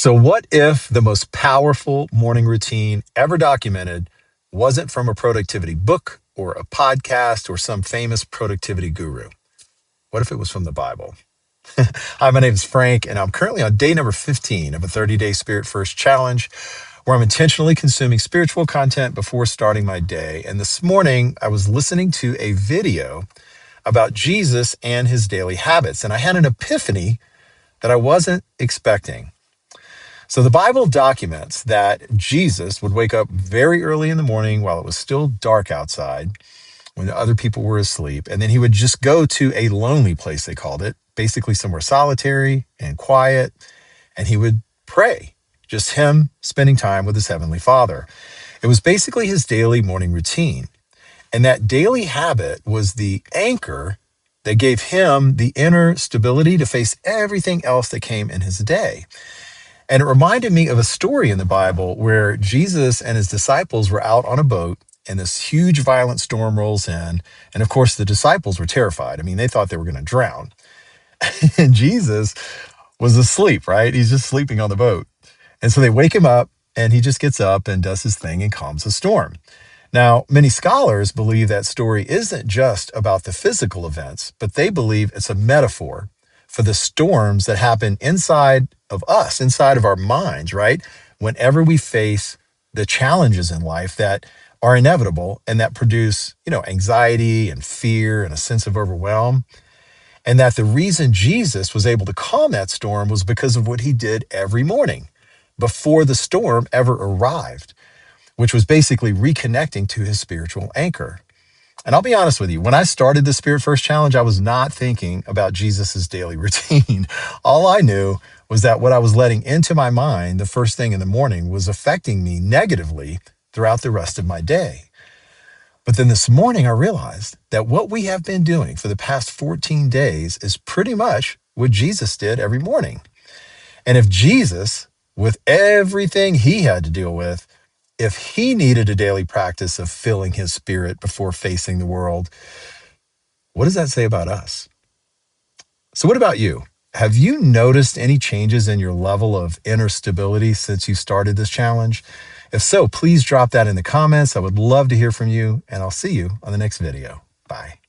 So, what if the most powerful morning routine ever documented wasn't from a productivity book or a podcast or some famous productivity guru? What if it was from the Bible? Hi, my name is Frank, and I'm currently on day number 15 of a 30-day Spirit First challenge where I'm intentionally consuming spiritual content before starting my day. And this morning, I was listening to a video about Jesus and his daily habits, and I had an epiphany that I wasn't expecting. So the Bible documents that Jesus would wake up very early in the morning while it was still dark outside, when other people were asleep, and then he would just go to a lonely place, they called it, basically somewhere solitary and quiet, and he would pray, just him spending time with his heavenly Father. It was basically his daily morning routine. And that daily habit was the anchor that gave him the inner stability to face everything else that came in his day. And it reminded me of a story in the Bible where Jesus and his disciples were out on a boat and this huge violent storm rolls in. And of course, the disciples were terrified. I mean, they thought they were going to drown. And Jesus was asleep, right? He's just sleeping on the boat. And so they wake him up and he just gets up and does his thing and calms the storm. Now, many scholars believe that story isn't just about the physical events, but they believe it's a metaphor for the storms that happen inside of us, inside of our minds, right? Whenever we face the challenges in life that are inevitable and that produce, anxiety and fear and a sense of overwhelm. And that the reason Jesus was able to calm that storm was because of what he did every morning before the storm ever arrived, which was basically reconnecting to his spiritual anchor. And I'll be honest with you, when I started the Spirit First Challenge, I was not thinking about Jesus's daily routine. All I knew was that what I was letting into my mind the first thing in the morning was affecting me negatively throughout the rest of my day. But then this morning, I realized that what we have been doing for the past 14 days is pretty much what Jesus did every morning. And if Jesus, with everything he had to deal with, if he needed a daily practice of filling his spirit before facing the world, what does that say about us? So what about you? Have you noticed any changes in your level of inner stability since you started this challenge? If so, please drop that in the comments. I would love to hear from you, and I'll see you on the next video. Bye.